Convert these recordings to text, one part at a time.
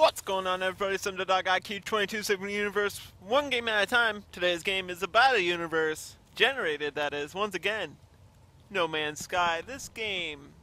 What's going on, everybody? It's Underdog IQ 22 Sigma Universe, one game at a time. Today's game is about a universe, generated, that is, once again, No Man's Sky. This game,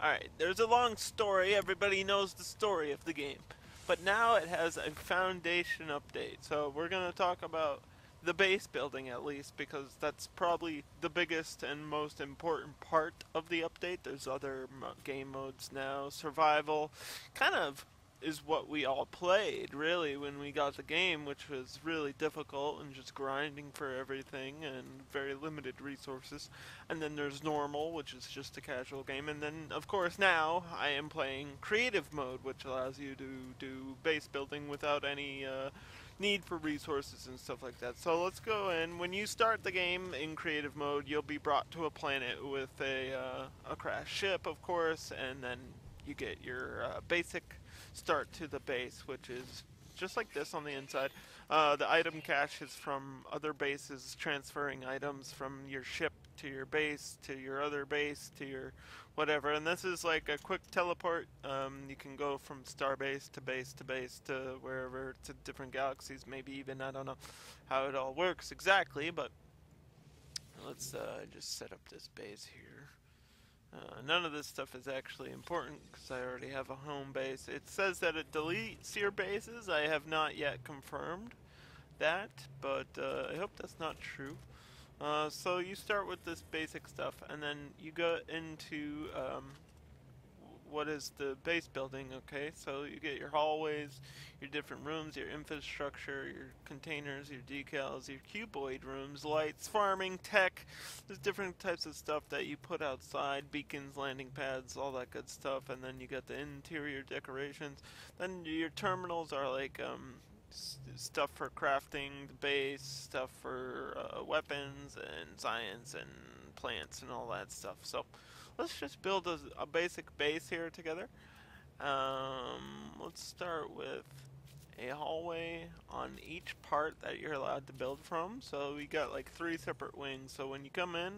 alright, there's a long story, everybody knows the story of the game. But now it has a foundation update, so we're going to talk about the base building at least, because that's probably the biggest and most important part of the update. There's other game modes now, survival, kind of is what we all played really when we got the game, which was really difficult and just grinding for everything and very limited resources. And then there's normal, which is just a casual game, and then of course now I am playing creative mode, which allows you to do base building without any need for resources and stuff like that. So let's go in. When you start the game in creative mode, you'll be brought to a planet with a crashed ship, of course, and then you get your basic start to the base, which is just like this on the inside. The item cache is from other bases, transferring items from your ship to your base, to your other base, to your whatever. And this is like a quick teleport. You can go from starbase to base to base to wherever, to different galaxies, maybe even. I don't know how it all works exactly, but let's just set up this base here. None of this stuff is actually important because I already have a home base. It says that it deletes your bases. I have not yet confirmed that, but I hope that's not true. So you start with this basic stuff, and then you go into what is the base building, okay? So you get your hallways, your different rooms, your infrastructure, your containers, your decals, your cuboid rooms, lights, farming, tech. There's different types of stuff that you put outside, beacons, landing pads, all that good stuff, and then you got the interior decorations. Then your terminals are like stuff for crafting the base, stuff for weapons and science and plants and all that stuff. So let's just build a basic base here together. Let's start with a hallway on each part that you're allowed to build from. So we got like 3 separate wings. So when you come in,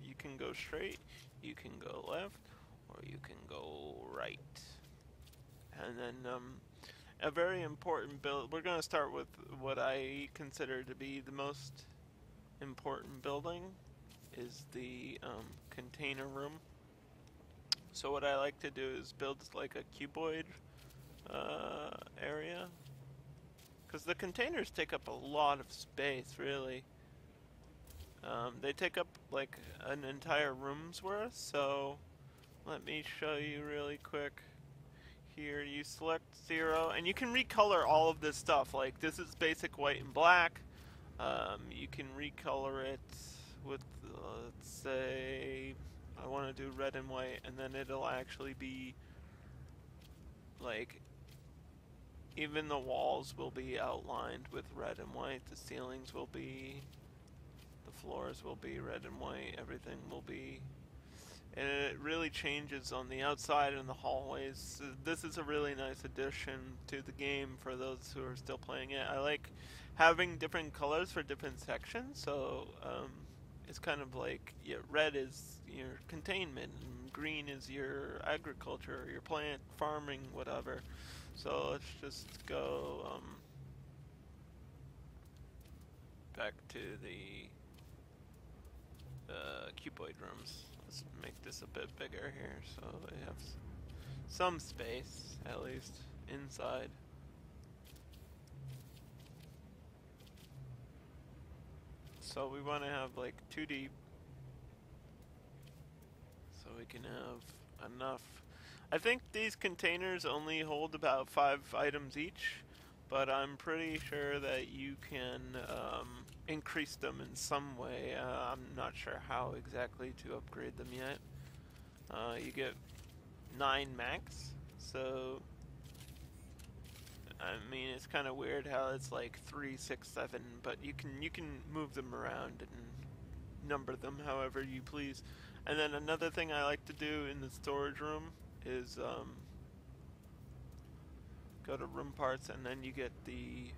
you can go straight, you can go left, or you can go right. And then a very important build. We're going to start with what I consider to be the most important building, is the container room. So what I like to do is build like a cuboid area, because the containers take up a lot of space, really. They take up like an entire room's worth, so let me show you really quick. Here you select 0, and you can recolor all of this stuff. Like this is basic white and black. You can recolor it with, let's say, I want to do red and white, and then it'll actually be like, even the walls will be outlined with red and white, the ceilings will be, the floors will be red and white, everything will be, and it really changes on the outside and the hallways. This is a really nice addition to the game for those who are still playing it. I like having different colors for different sections, so it's kind of like, yeah, red is your containment, and green is your agriculture, your plant farming, whatever. So let's just go back to the cuboid rooms. Let's make this a bit bigger here so they have some space, at least, inside. So we want to have like 2 deep, so we can have enough. I think these containers only hold about 5 items each, but I'm pretty sure that you can increase them in some way. I'm not sure how exactly to upgrade them yet. You get 9 max, so I mean, it's kind of weird how it's like 3, 6, 7, but you can move them around and number them however you please. And then another thing I like to do in the storage room is go to room parts, and then you get the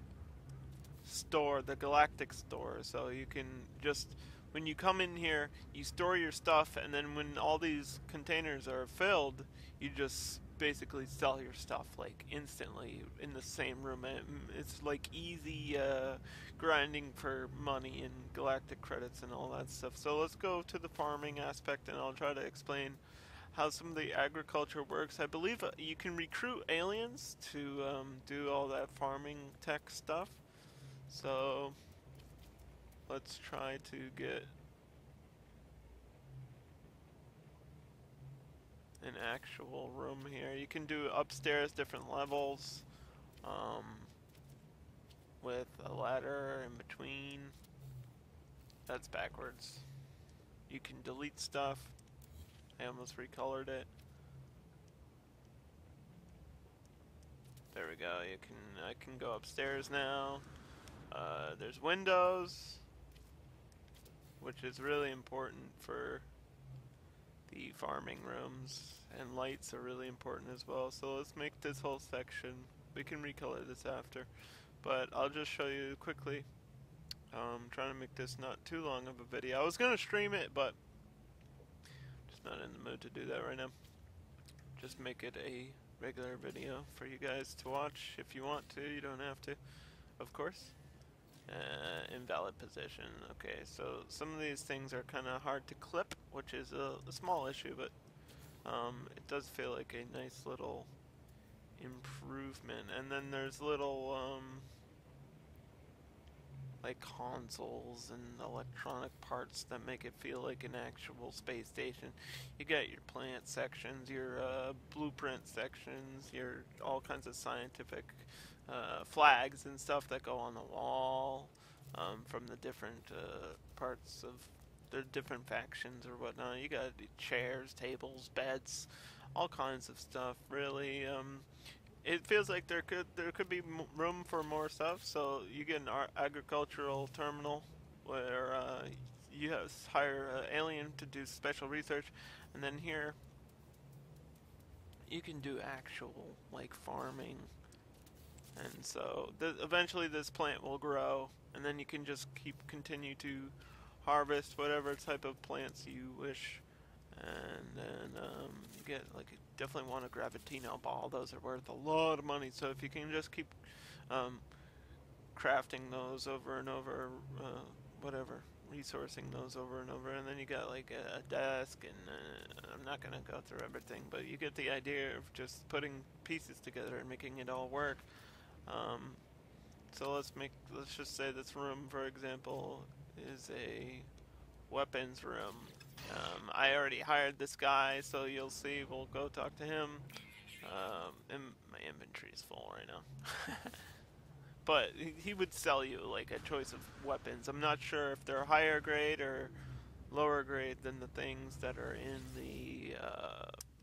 store, the galactic store. So you can just, when you come in here, you store your stuff, and then when all these containers are filled, you just basically sell your stuff like instantly in the same room. It's like easy grinding for money and galactic credits and all that stuff. So let's go to the farming aspect, and I'll try to explain how some of the agriculture works. I believe you can recruit aliens to do all that farming tech stuff. So let's try to get an actual room here. You can do upstairs different levels um, with a ladder in between. That's backwards. You can delete stuff. I almost recolored it. There we go. I can go upstairs now. There's windows, which is really important for the farming rooms, and lights are really important as well. So let's make this whole section. We can recolor this after, but I'll just show you quickly. Trying to make this not too long of a video. I was gonna stream it, but just not in the mood to do that right now. Just make it a regular video for you guys to watch if you want to. You don't have to, of course. Invalid position. Okay, so some of these things are kind of hard to clip, which is a small issue, but it does feel like a nice little improvement. And then there's little like consoles and electronic parts that make it feel like an actual space station. You got your plant sections, your blueprint sections, your all kinds of scientific flags and stuff that go on the wall from the different parts of the different factions or whatnot. You got chairs, tables, beds, all kinds of stuff. Really, it feels like there could be room for more stuff. So you get an agricultural terminal where you hire an alien to do special research, and then here you can do actual like farming. And so eventually this plant will grow, and then you can just continue to harvest whatever type of plants you wish. And then you get like, you definitely want a Gravitino ball. Those are worth a lot of money. So if you can just keep crafting those over and over, whatever, resourcing those over and over, and then you got like a desk, and I'm not gonna go through everything, but you get the idea of just putting pieces together and making it all work. So let's just say this room, for example, is a weapons room. I already hired this guy, so you'll see. We'll go talk to him. And my inventory's full right now. But he would sell you like a choice of weapons. I'm not sure if they're higher grade or lower grade than the things that are in the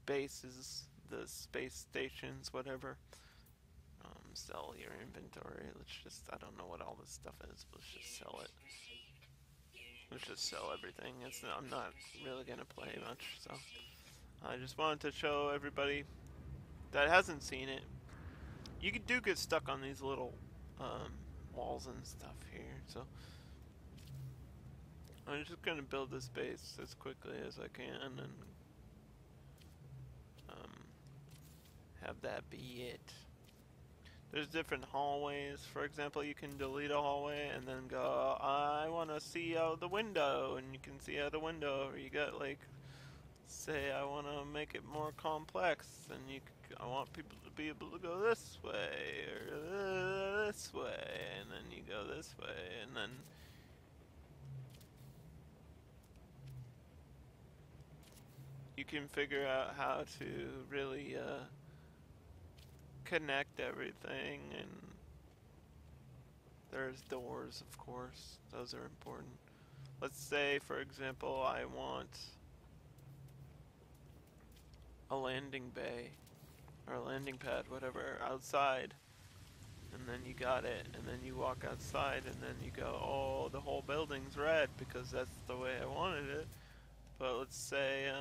bases, the space stations, whatever. Sell your inventory. I don't know what all this stuff is, but let's just sell it. Let's just sell everything. I'm not really gonna play much, so I just wanted to show everybody that hasn't seen it. You do get stuck on these little walls and stuff here, so I'm just gonna build this base as quickly as I can and have that be it. There's different hallways. For example, you can delete a hallway and then go, I want to see out the window, and you can see out the window. Or you got like, say I want to make it more complex, and I want people to be able to go this way or this way, and then you go this way, and then you can figure out how to really connect everything. And there's doors, of course. Those are important. Let's say, for example, I want a landing bay or a landing pad, whatever, outside, and then you got it, and then you walk outside, and then you go, oh, the whole building's red because that's the way I wanted it. But let's say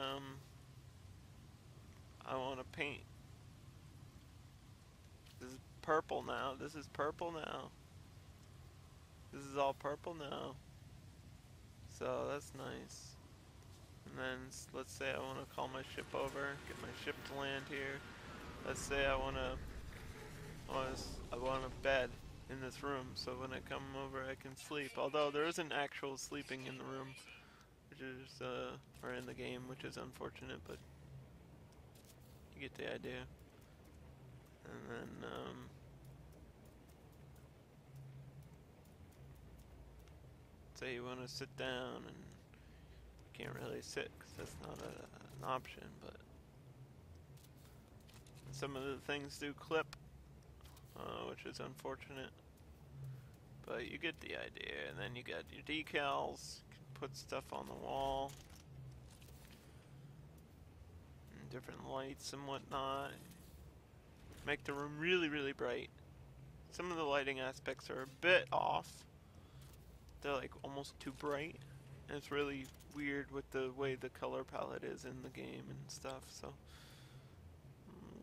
I want to paint. This is purple now. This is purple now. This is all purple now. So that's nice. And then let's say I want to call my ship over, get my ship to land here. let's say I want a bed in this room, so when I come over I can sleep. Although there isn't actual sleeping in the room, which is or in the game, which is unfortunate, but you get the idea. And then say you want to sit down, and you can't really sit because that's not an option, but some of the things do clip, which is unfortunate, but you get the idea. And then you got your decals, you can put stuff on the wall, and different lights and whatnot, make the room really, really bright. Some of the lighting aspects are a bit off. They're like almost too bright, and it's really weird with the way the color palette is in the game and stuff, so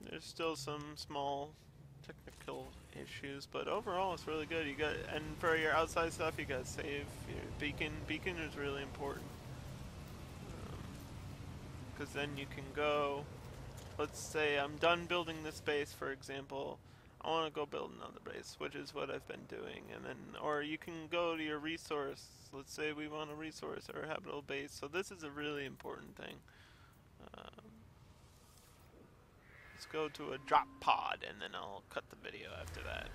there's still some small technical issues, but overall it's really good. You got, and for your outside stuff, you got save your beacon. Beacon is really important, because then you can go, let's say I'm done building this base, for example, I want to go build another base, which is what I've been doing, and then, or you can go to your resource. Let's say we want a resource or a habitable base, so this is a really important thing. Let's go to a drop pod, and then I'll cut the video after that.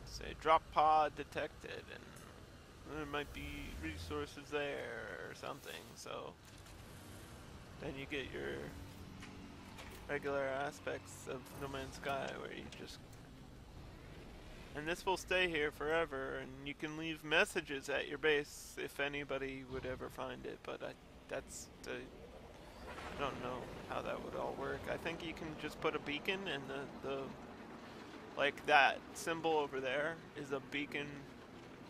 Say drop pod detected, and there might be resources there or something, so then you get your regular aspects of No Man's Sky, where you just, and this will stay here forever, and you can leave messages at your base if anybody would ever find it, but I don't know how that would all work. I think you can just put a beacon, and the like that symbol over there is a beacon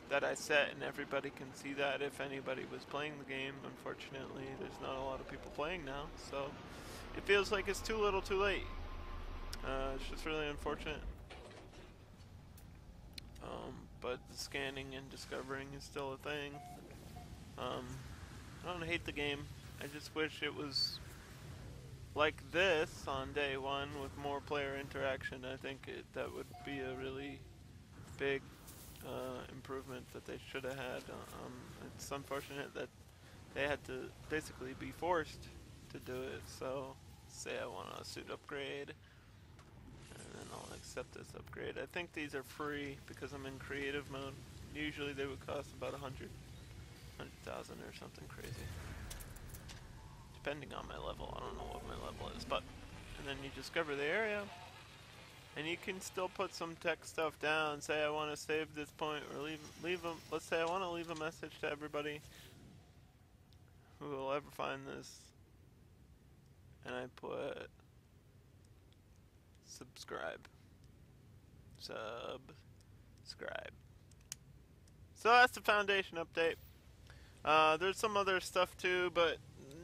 that I set, and everybody can see that if anybody was playing the game. Unfortunately, there's not a lot of people playing now, so it feels like it's too little too late. It's just really unfortunate. But the scanning and discovering is still a thing. I don't hate the game. I just wish it was like this on day one with more player interaction. I think that would be a really big improvement that they should have had. It's unfortunate that they had to basically be forced to do it. So say I want a suit upgrade, and then I'll accept this upgrade. I think these are free because I'm in creative mode. Usually they would cost about 100,000 or something crazy, depending on my level. I don't know what my level is, but, and then you discover the area, and you can still put some tech stuff down. Say I want to save this point, or leave them. Let's say I want to leave a message to everybody who will ever find this, and I put subscribe. So that's the Foundation update. There's some other stuff too, but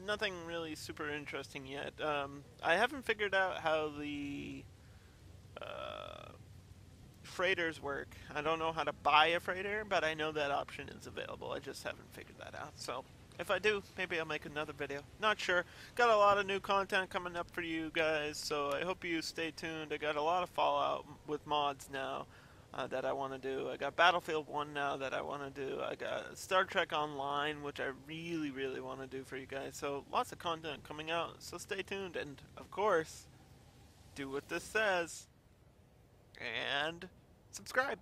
nothing really super interesting yet. I haven't figured out how the freighters work. I don't know how to buy a freighter, but I know that option is available. I just haven't figured that out. So if I do, maybe I'll make another video. Not sure. Got a lot of new content coming up for you guys, so I hope you stay tuned. I got a lot of Fallout with mods now that I want to do. I got Battlefield 1 now that I want to do. I got Star Trek Online, which I really, really want to do for you guys. So lots of content coming out, so stay tuned. And, of course, do what this says. And subscribe.